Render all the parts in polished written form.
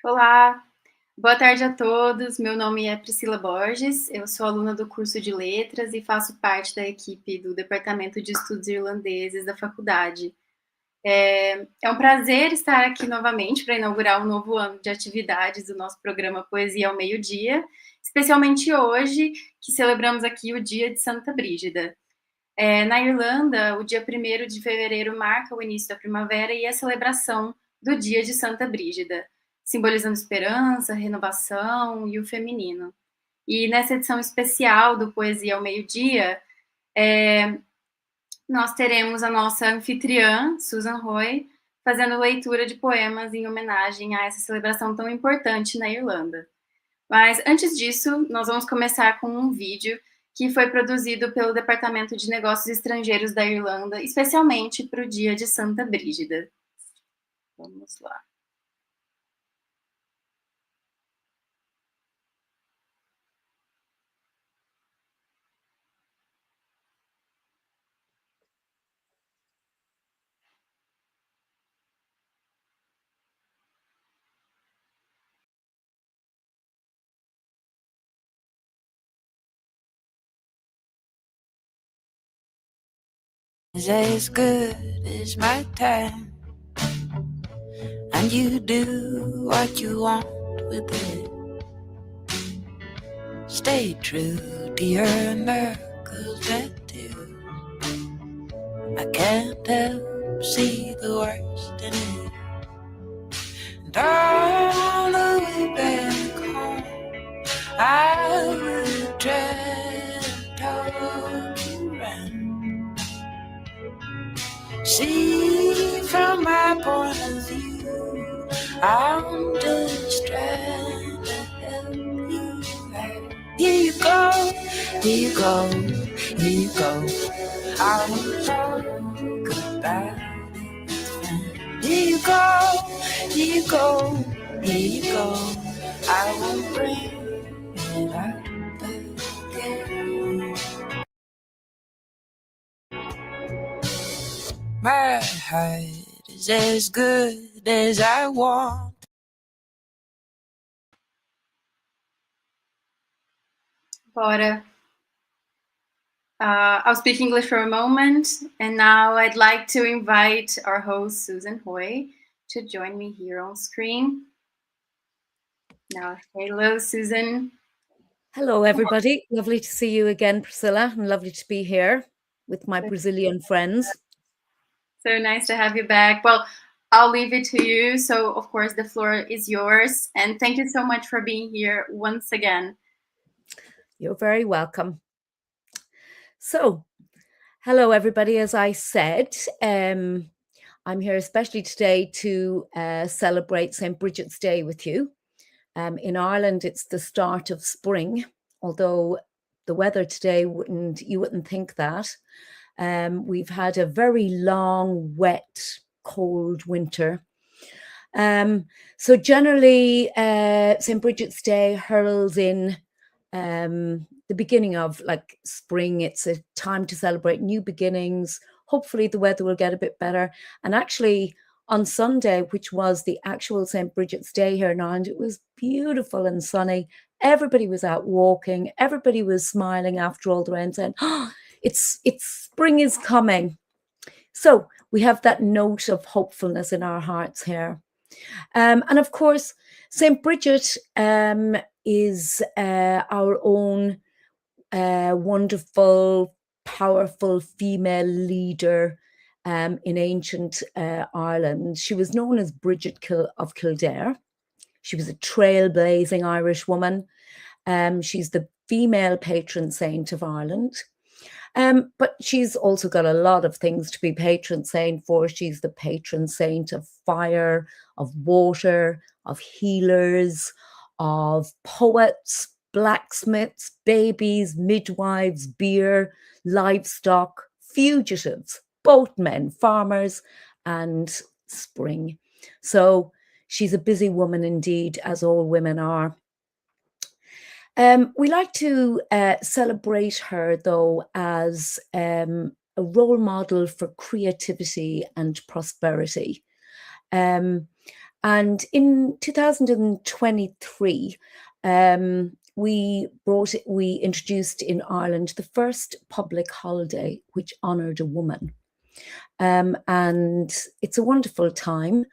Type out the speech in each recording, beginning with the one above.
Olá, boa tarde a todos. Meu nome é Priscila Borges, eu sou aluna do curso de Letras e faço parte da equipe do Departamento de Estudos Irlandeses da faculdade. É um prazer estar aqui novamente para inaugurar um novo ano de atividades do nosso programa Poesia ao Meio Dia, especialmente hoje, que celebramos aqui o Dia de Santa Brígida. Na Irlanda, o dia 1º de fevereiro marca o início da primavera e a celebração do Dia de Santa Brígida, simbolizando esperança, renovação e o feminino. E nessa edição especial do Poesia ao Meio-Dia, nós teremos a nossa anfitriã, Susan Roy, fazendo leitura de poemas em homenagem a essa celebração tão importante na Irlanda. Mas antes disso, nós vamos começar com um vídeo que foi produzido pelo Departamento de Negócios Estrangeiros da Irlanda, especialmente para o Dia de Santa Brígida. Vamos lá. As good as my time, and you do what you want with it. Stay true to your America's tattoo. I can't help see the worst in it. And all the way back home, I would try to talk you around. See from my point of view, I'm just trying to help you out. Here you go, here you go, here you go. I won't talk about it. Here you go, here you go, here you go. I won't bring it up again. My heart is as good as I want. Bora. I'll speak English for a moment, and now I'd like to invite our host, Susan Hoy, to join me here on screen. Now, hello, Susan. Hello, everybody. Lovely to see you again, Priscilla, and lovely to be here with my Brazilian friends. So nice to have you back. Well, I'll leave it to you. So, of course, the floor is yours. And thank you so much for being here once again. You're very welcome. So, hello, everybody. As I said, I'm here especially today to celebrate St. Bridget's Day with you. In Ireland, it's the start of spring, although the weather today you wouldn't think that. We've had a very long, wet, cold winter. So generally, St. Bridget's Day heralds in the beginning of like spring. It's a time to celebrate new beginnings. Hopefully the weather will get a bit better. And actually on Sunday, which was the actual St. Bridget's Day here in Ireland, it was beautiful and sunny. Everybody was out walking. Everybody was smiling after all the rain, saying, oh, it's spring is coming. So we have that note of hopefulness in our hearts here. And of course, St. Bridget is our own wonderful, powerful female leader in ancient Ireland. She was known as Brigid of Kildare. She was a trailblazing Irish woman. She's the female patron saint of Ireland. But she's also got a lot of things to be patron saint for. She's the patron saint of fire, of water, of healers, of poets, blacksmiths, babies, midwives, beer, livestock, fugitives, boatmen, farmers, and spring. So she's a busy woman indeed, as all women are. We like to celebrate her, though, as a role model for creativity and prosperity. And in 2023, we introduced in Ireland the first public holiday which honoured a woman. And it's a wonderful time.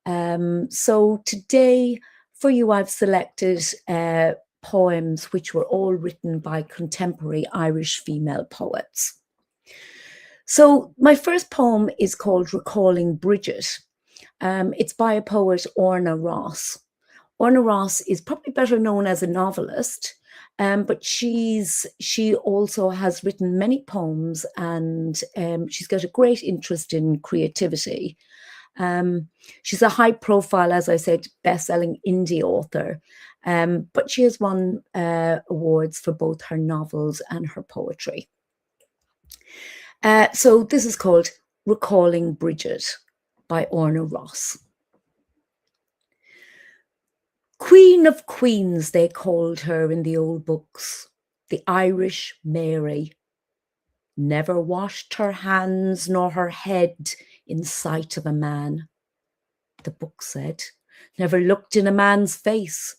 So today for you, I've selected poems which were all written by contemporary Irish female poets. So my first poem is called Recalling Brigid. It's by a poet, Orna Ross. Orna Ross is probably better known as a novelist, but she also has written many poems, and she's got a great interest in creativity. She's a high profile, as I said, best-selling indie author, but she has won awards for both her novels and her poetry. So this is called Recalling Brigid by Orna Ross. Queen of Queens, they called her in the old books, the Irish Mary. Never washed her hands nor her head in sight of a man, the book said. Never looked in a man's face.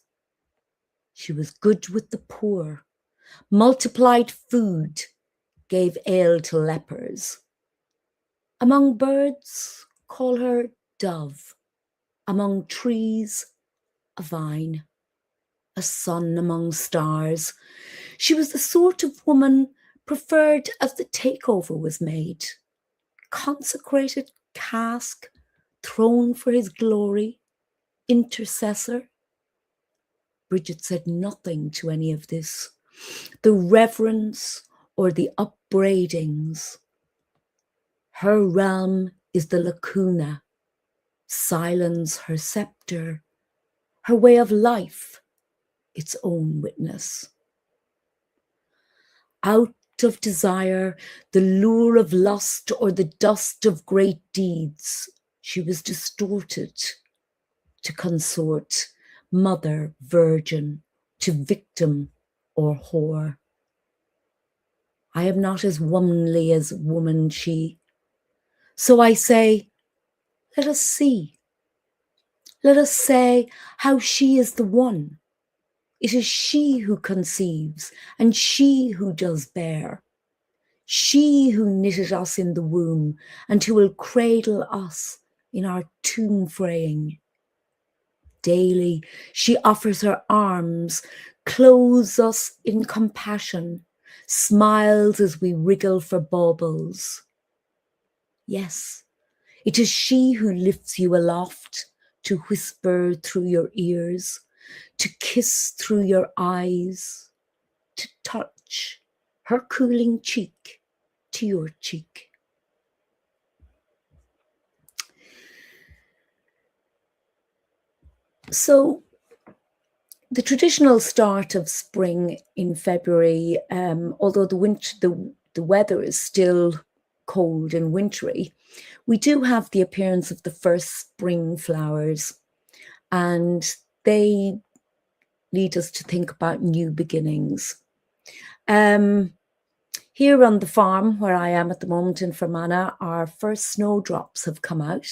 She was good with the poor, multiplied food, gave ale to lepers. Among birds, call her dove. Among trees, a vine. A sun among stars. She was the sort of woman preferred as the takeover was made. Consecrated cask, throne for his glory, intercessor. Brigid said nothing to any of this. The reverence or the upbraidings. Her realm is the lacuna, silence her scepter, her way of life, its own witness. Out of desire, the lure of lust or the dust of great deeds, she was distorted to consort, mother, virgin, to victim or whore. I am not as womanly as woman she. So I say, let us see. Let us say how she is the one. It is she who conceives and she who does bear. She who knitted us in the womb and who will cradle us in our tomb fraying. Daily she offers her arms, clothes us in compassion, smiles as we wriggle for baubles. Yes, it is she who lifts you aloft to whisper through your ears, to kiss through your eyes, to touch her cooling cheek to your cheek. So the traditional start of spring in February, although the weather is still cold and wintry, we do have the appearance of the first spring flowers, and they lead us to think about new beginnings. Here on the farm where I am at the moment in Fermanagh, our first snowdrops have come out.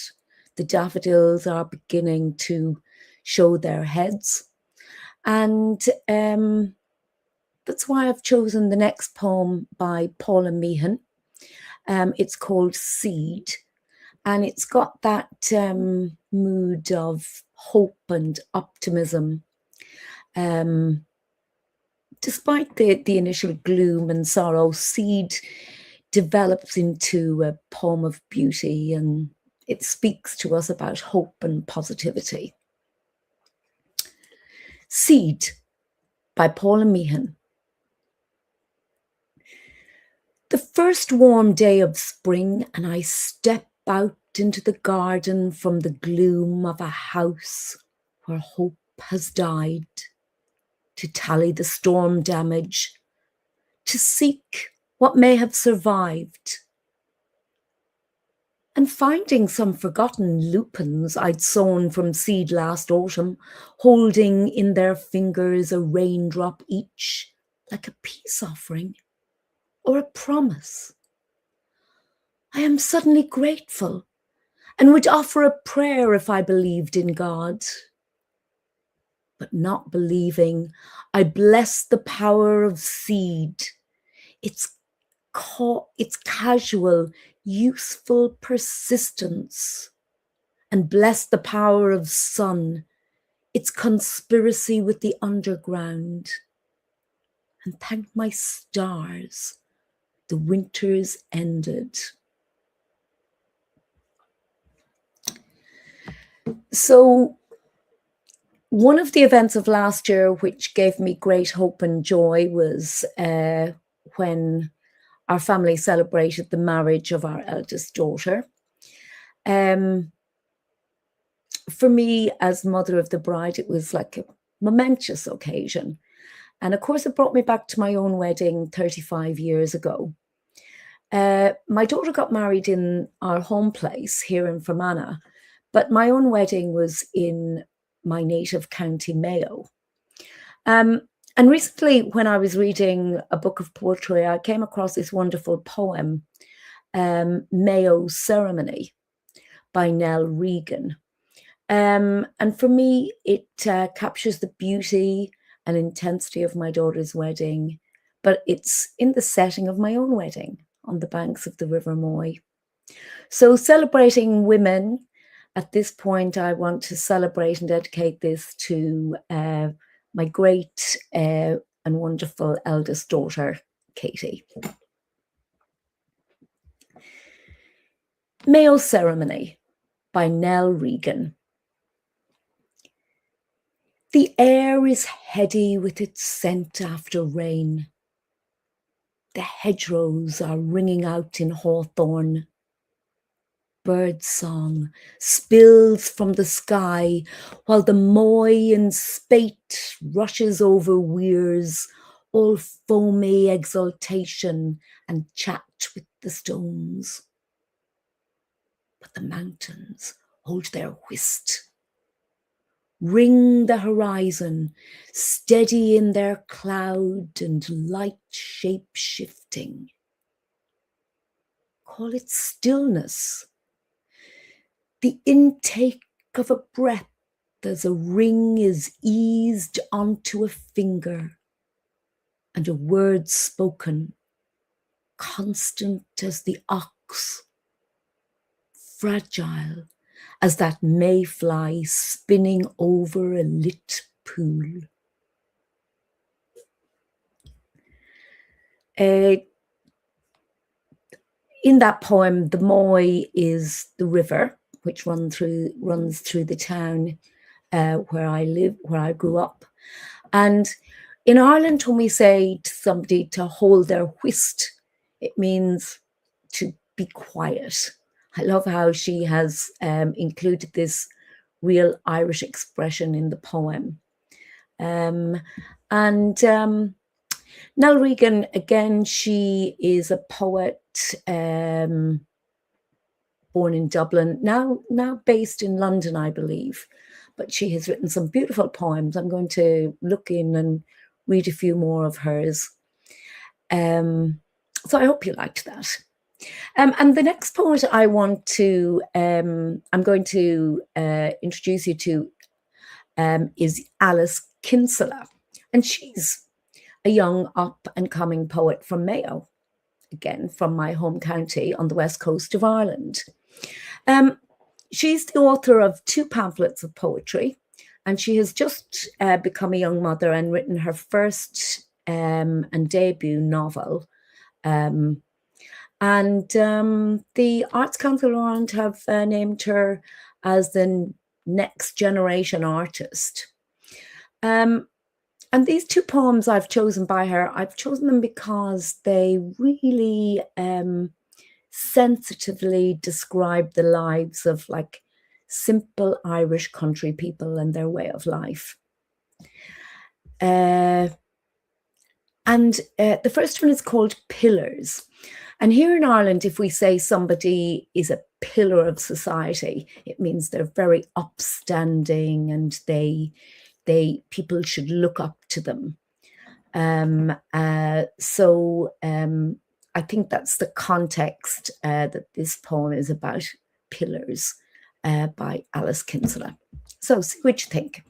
The daffodils are beginning to show their heads. And that's why I've chosen the next poem by Paula Meehan. It's called Seed, and it's got that mood of hope and optimism. Despite the initial gloom and sorrow, Seed develops into a poem of beauty, and it speaks to us about hope and positivity. Seed by Paula Meehan. The first warm day of spring, and I step out into the garden from the gloom of a house where hope has died, to tally the storm damage, to seek what may have survived. And finding some forgotten lupins I'd sown from seed last autumn, holding in their fingers a raindrop each, like a peace offering or a promise. I am suddenly grateful and would offer a prayer if I believed in God. But not believing, I bless the power of seed, its casual, useful persistence, and bless the power of sun, its conspiracy with the underground, and thank my stars, the winter's ended. So one of the events of last year which gave me great hope and joy was when our family celebrated the marriage of our eldest daughter. For me, as mother of the bride, it was like a momentous occasion. And of course, it brought me back to my own wedding 35 years ago. My daughter got married in our home place here in Fermanagh, but my own wedding was in my native county, Mayo. And recently, when I was reading a book of poetry, I came across this wonderful poem, Mayo Ceremony by Nell Regan. And for me, it captures the beauty and intensity of my daughter's wedding, but it's in the setting of my own wedding on the banks of the River Moy. So celebrating women, at this point, I want to celebrate and dedicate this to my great and wonderful eldest daughter, Katie. Mayo Ceremony by Nell Regan. The air is heady with its scent after rain. The hedgerows are ringing out in hawthorn. Bird song spills from the sky while the Moy in spate rushes over weirs, all foamy exultation and chat with the stones. But the mountains hold their whist. Ring the horizon, steady in their cloud and light shape shifting. Call it stillness, the intake of a breath as a ring is eased onto a finger, and a word spoken, constant as the ox, fragile as that mayfly spinning over a lit pool. In that poem, the Moy is the river which runs through the town where I grew up. And in Ireland, when we say to somebody to hold their whist, it means to be quiet. I love how she has included this real Irish expression in the poem. Nell Regan, again, she is a poet born in Dublin, now based in London, I believe. But she has written some beautiful poems. I'm going to look in and read a few more of hers. So I hope you liked that. And the next poet I want to, I'm going to introduce you to is Alice Kinsella. And she's a young up and coming poet from Mayo, again, from my home county on the west coast of Ireland. She's the author of 2 pamphlets of poetry, and she has just become a young mother and written her first and debut novel. The Arts Council of Ireland have named her as the next generation artist. And these 2 poems I've chosen by her, I've chosen them because they really sensitively describe the lives of like simple Irish country people and their way of life. The first one is called Pillars. And here in Ireland, if we say somebody is a pillar of society, it means they're very upstanding and people should look up to them. I think that's the context that this poem is about, pillars. by Alice Kinsella. So see what you think.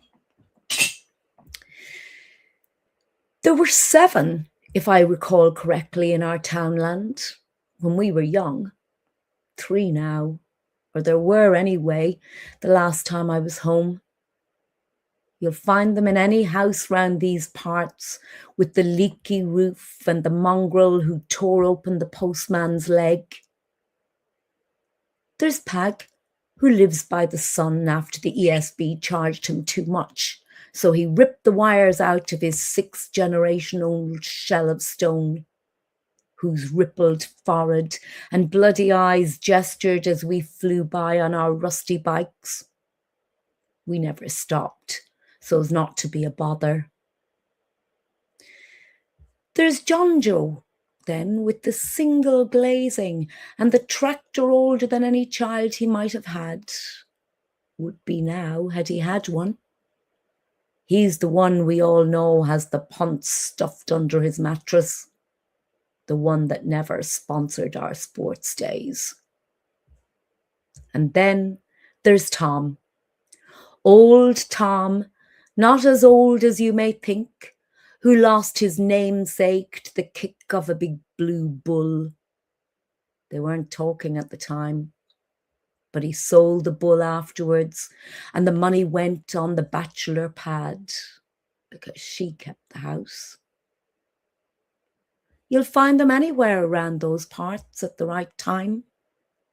There were 7, if I recall correctly, in our townland when we were young. 3 now, or there were anyway, the last time I was home. You'll find them in any house round these parts, with the leaky roof and the mongrel who tore open the postman's leg. There's Pag, who lives by the sun after the ESB charged him too much, so he ripped the wires out of his 6th-generation-old shell of stone, whose rippled forehead and bloody eyes gestured as we flew by on our rusty bikes. We never stopped, so as not to be a bother. There's John Joe, then, with the single glazing and the tractor older than any child he might have had. Would be now, had he had one. He's the one we all know has the punts stuffed under his mattress. The one that never sponsored our sports days. And then there's Tom. Old Tom, not as old as you may think, who lost his namesake to the kick of a big blue bull. They weren't talking at the time, but he sold the bull afterwards, and the money went on the bachelor pad, because she kept the house. You'll find them anywhere around those parts at the right time,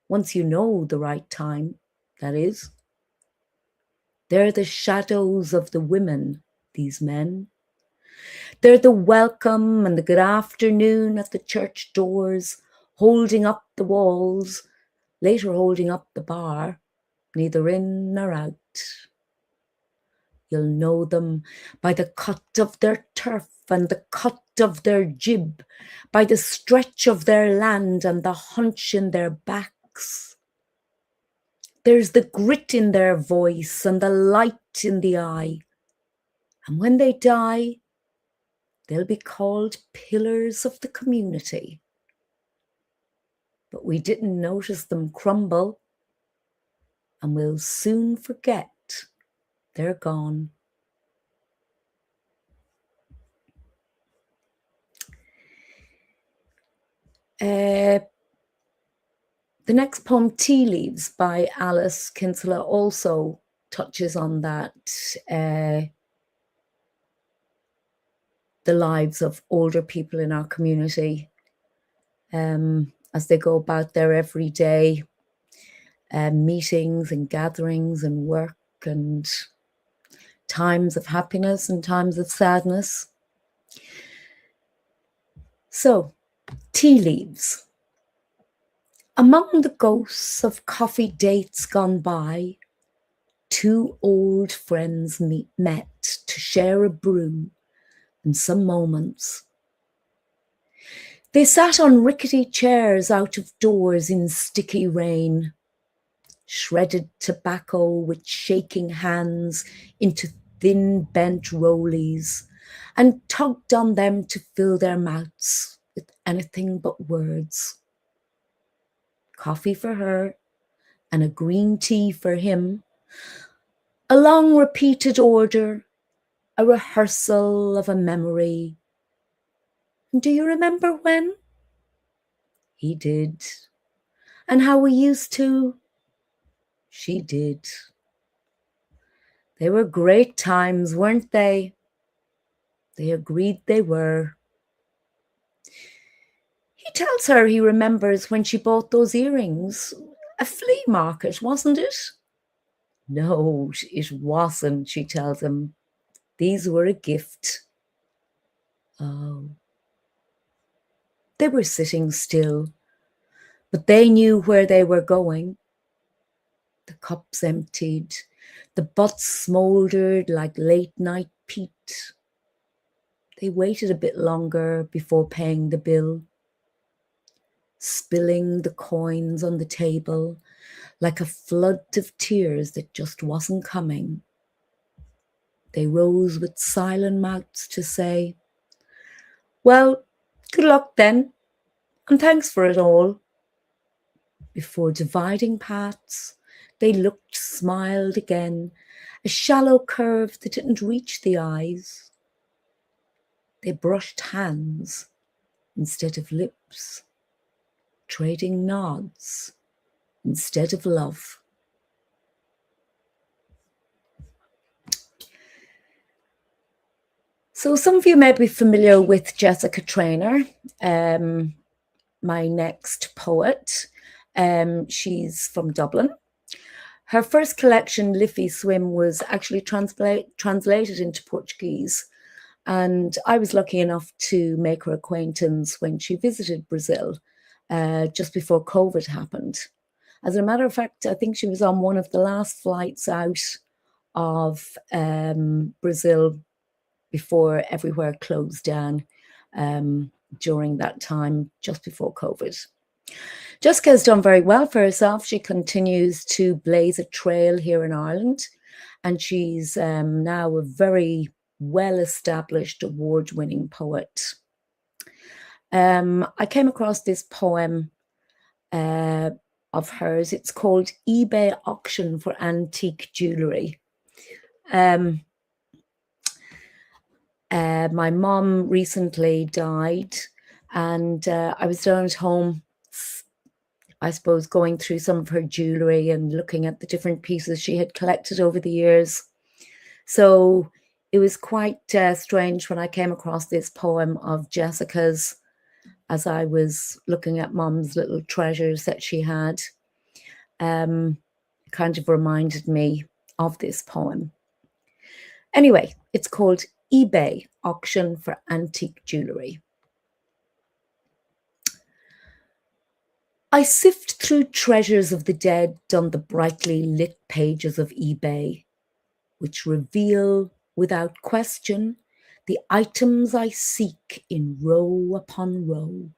once you know the right time, that is. They're the shadows of the women, these men. They're the welcome and the good afternoon at the church doors, holding up the walls, later holding up the bar, neither in nor out. You'll know them by the cut of their turf and the cut of their jib, by the stretch of their land and the hunch in their backs. There's the grit in their voice and the light in the eye. And when they die, they'll be called pillars of the community. But we didn't notice them crumble, and we'll soon forget they're gone. The next poem, Tea Leaves, by Alice Kinsella, also touches on that, the lives of older people in our community as they go about their everyday meetings and gatherings and work and times of happiness and times of sadness. So, Tea Leaves. Among the ghosts of coffee dates gone by, 2 old friends met to share a brew and some moments. They sat on rickety chairs out of doors in sticky rain, shredded tobacco with shaking hands into thin bent rollies, and tugged on them to fill their mouths with anything but words. Coffee for her and a green tea for him, a long repeated order, a rehearsal of a memory. Do you remember when? He did. And how we used to? She did. They were great times, weren't they? They agreed they were. He tells her he remembers when she bought those earrings. A flea market, wasn't it? No, it wasn't, she tells him. These were a gift. Oh. They were sitting still, but they knew where they were going. The cups emptied, the butts smouldered like late-night peat. They waited a bit longer before paying the bill, spilling the coins on the table like a flood of tears that just wasn't coming. They rose with silent mouths to say, "Well, good luck then, and thanks for it all," before dividing paths They looked, smiled again, a shallow curve that didn't reach the eyes. They brushed hands instead of lips, trading nods instead of love. So some of you may be familiar with Jessica Traynor, my next poet. She's from Dublin. Her first collection, Liffey Swim, was actually translated into Portuguese. And I was lucky enough to make her acquaintance when she visited Brazil just before COVID happened. As a matter of fact, I think she was on one of the last flights out of Brazil before everywhere closed down during that time, just before COVID. Jessica has done very well for herself. She continues to blaze a trail here in Ireland, and she's now a very well-established award-winning poet. I came across this poem of hers. It's called eBay Auction for Antique Jewellery. My mom recently died, and I was down at home, I suppose, going through some of her jewellery and looking at the different pieces she had collected over the years. So it was quite strange when I came across this poem of Jessica's as I was looking at Mom's little treasures that she had. Kind of reminded me of this poem. Anyway, it's called eBay Auction for Antique Jewellery. I sift through treasures of the dead on the brightly lit pages of eBay, which reveal without question the items I seek in row upon row.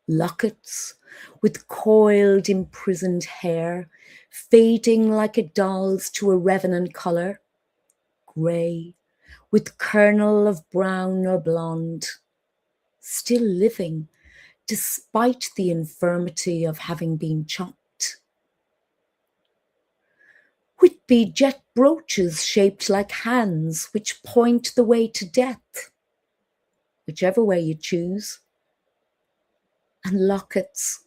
Lockets with coiled imprisoned hair, fading like a doll's to a revenant colour, grey, with kernel of brown or blonde, still living despite the infirmity of having been chopped. Whitby jet brooches shaped like hands which point the way to death, whichever way you choose, and lockets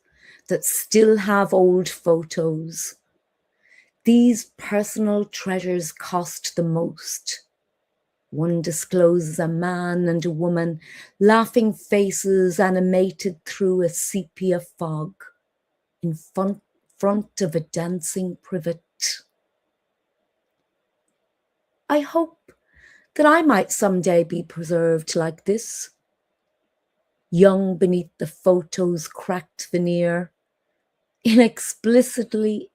that still have old photos. These personal treasures cost the most. One discloses a man and a woman, laughing faces animated through a sepia fog, in front of a dancing privet. I hope that I might someday be preserved like this, young beneath the photo's cracked veneer, inexplicably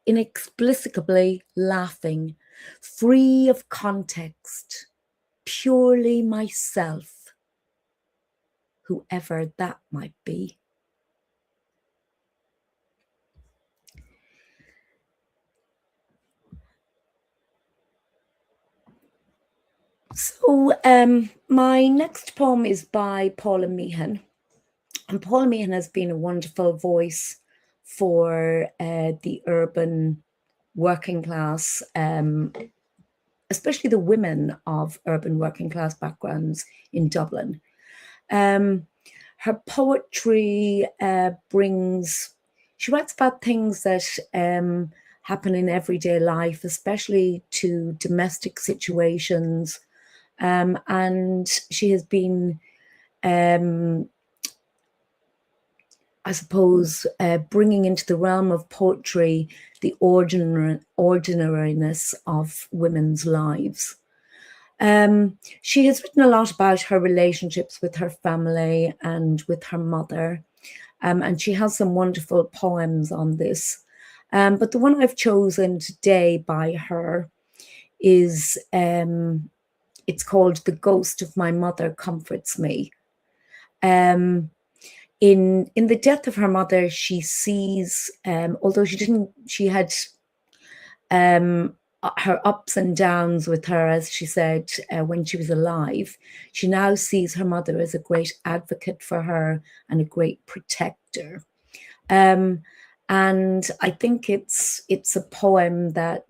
laughing, free of context, purely myself, whoever that might be. So my next poem is by Paula Meehan. And Paula Meehan has been a wonderful voice for the urban working class, especially the women of urban working class backgrounds in Dublin. Her poetry she writes about things that happen in everyday life, especially to domestic situations. And she has been, I suppose, bringing into the realm of poetry the ordinariness of women's lives. She has written a lot about her relationships with her family and with her mother, and she has some wonderful poems on this. But the one I've chosen today by her is, it's called The Ghost of My Mother Comforts Me. In the death of her mother, she sees, although she had her ups and downs with her, as she said, when she was alive, she now sees her mother as a great advocate for her and a great protector. And And I think it's a poem that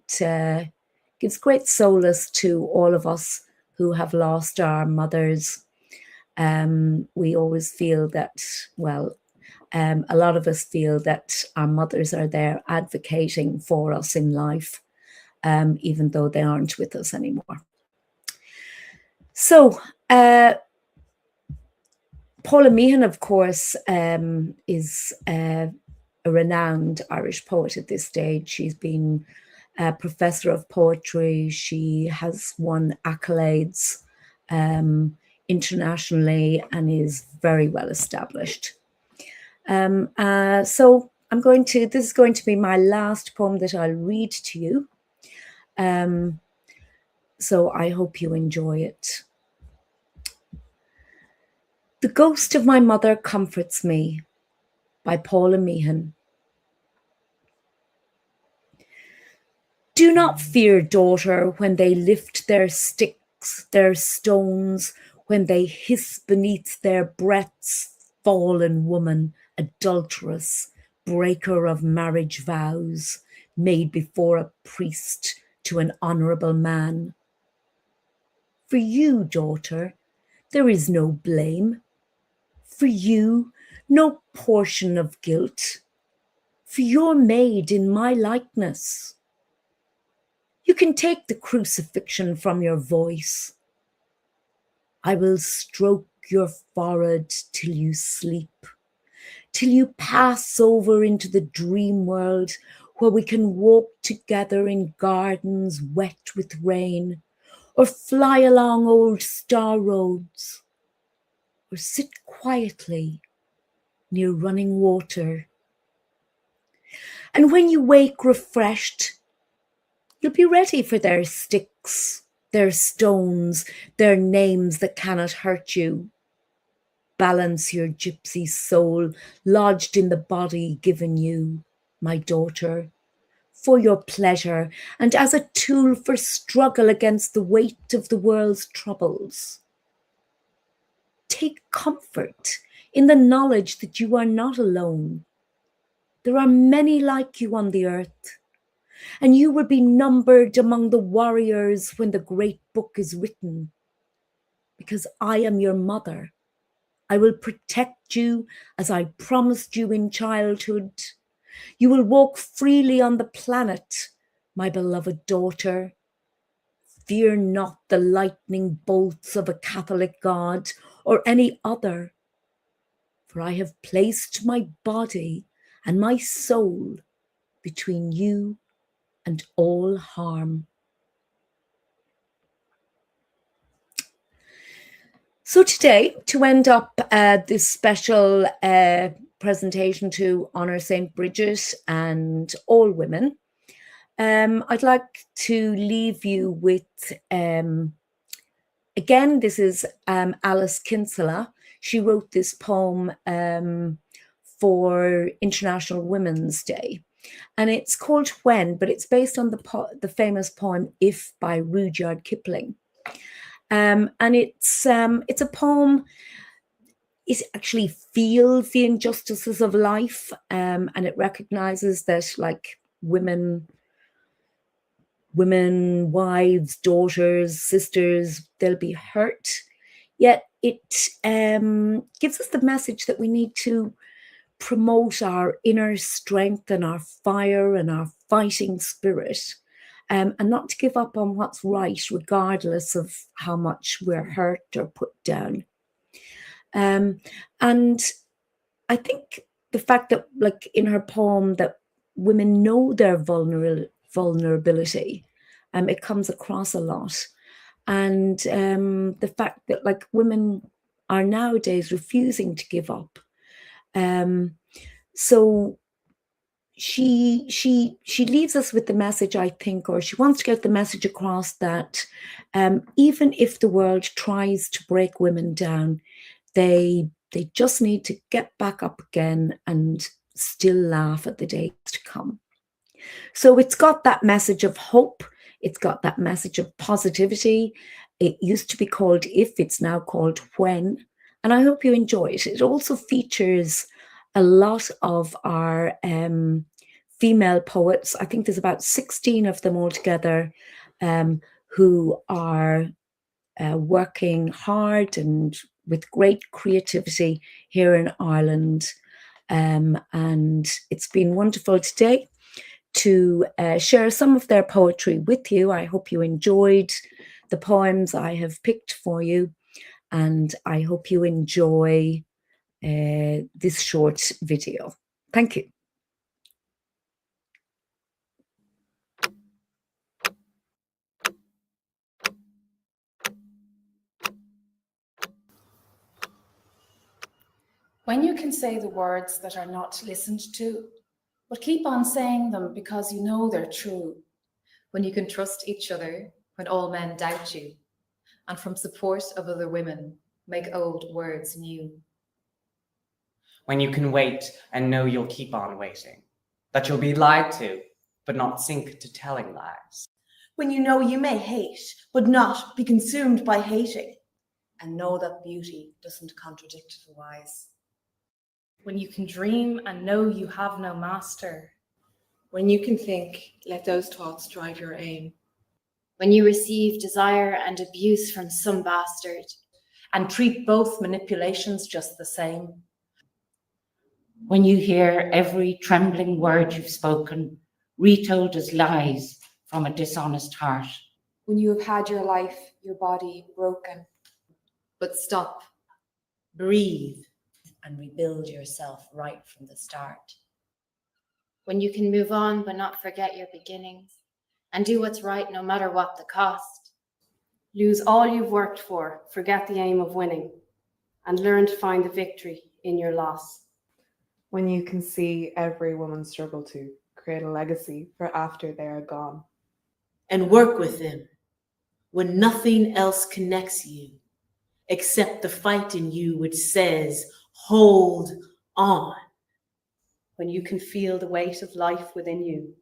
gives great solace to all of us who have lost our mothers. We always feel that, well, a lot of us feel that our mothers are there advocating for us in life, even though they aren't with us anymore. So, Paula Meehan, of course, is a renowned Irish poet at this stage. She's been a professor of poetry. She has won accolades internationally and is very well established. So this is going to be my last poem that I'll read to you. So I hope you enjoy it. The Ghost of My Mother Comforts Me, by Paula Meehan. Do not fear, daughter, when they lift their sticks, their stones, when they hiss beneath their breaths, fallen woman, adulteress, breaker of marriage vows, made before a priest to an honourable man. For you, daughter, there is no blame. For you, no portion of guilt. For you're made in my likeness. You can take the crucifixion from your voice. I will stroke your forehead till you sleep, till you pass over into the dream world where we can walk together in gardens wet with rain, or fly along old star roads, or sit quietly near running water. And when you wake refreshed, you'll be ready for their sticks, their stones, their names that cannot hurt you. Balance your gypsy soul lodged in the body given you, my daughter, for your pleasure and as a tool for struggle against the weight of the world's troubles. Take comfort in the knowledge that you are not alone. There are many like you on the earth, and you will be numbered among the warriors when the great book is written. Because I am your mother, I will protect you as I promised you in childhood. You will walk freely on the planet, my beloved daughter. Fear not the lightning bolts of a Catholic God or any other, for I have placed my body and my soul between you and all harm. So today, to end up this special presentation to honour St. Bridget and all women, I'd like to leave you with, again, this is Alice Kinsella. She wrote this poem for International Women's Day. And it's called When, but it's based on the famous poem If by Rudyard Kipling. And it's a poem. It actually feels the injustices of life, and it recognizes that, like, women, wives, daughters, sisters, they'll be hurt. Yet it gives us the message that we need to promote our inner strength and our fire and our fighting spirit, and not to give up on what's right, regardless of how much we're hurt or put down. And I think the fact that, like in her poem, that women know their vulnerability, it comes across a lot. And the fact that, like, women are nowadays refusing to give up. So she leaves us with the message, I think, or she wants to get the message across that even if the world tries to break women down, they just need to get back up again and still laugh at the days to come. So it's got that message of hope. It's got that message of positivity. It used to be called If, it's now called When. And I hope you enjoy it. It also features a lot of our female poets. I think there's about 16 of them altogether, who are working hard and with great creativity here in Ireland. And it's been wonderful today to share some of their poetry with you. I hope you enjoyed the poems I have picked for you, and I hope you enjoy this short video. Thank you. When you can say the words that are not listened to, but keep on saying them because you know they're true. When you can trust each other when all men doubt you, and from support of other women, make old words new. When you can wait and know you'll keep on waiting, that you'll be lied to, but not sink to telling lies. When you know you may hate, but not be consumed by hating, and know that beauty doesn't contradict the wise. When you can dream and know you have no master. When you can think, let those thoughts drive your aim. When you receive desire and abuse from some bastard, and treat both manipulations just the same. When you hear every trembling word you've spoken retold as lies from a dishonest heart. When you have had your life, your body broken. But stop, breathe, and rebuild yourself right from the start. When you can move on but not forget your beginnings, and do what's right no matter what the cost. Lose all you've worked for, forget the aim of winning, and learn to find the victory in your loss. When you can see every woman struggle to create a legacy for after they are gone. and work with them when nothing else connects you except the fight in you which says, hold on. When you can feel the weight of life within you,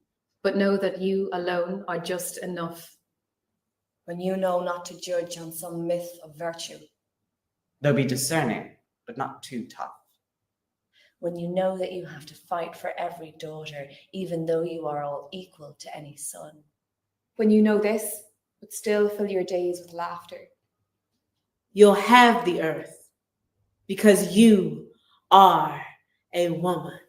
but know that you alone are just enough. When you know not to judge on some myth of virtue. They'll be discerning, but not too tough. When you know that you have to fight for every daughter, even though you are all equal to any son. When you know this, but still fill your days with laughter. You'll have the earth because you are a woman.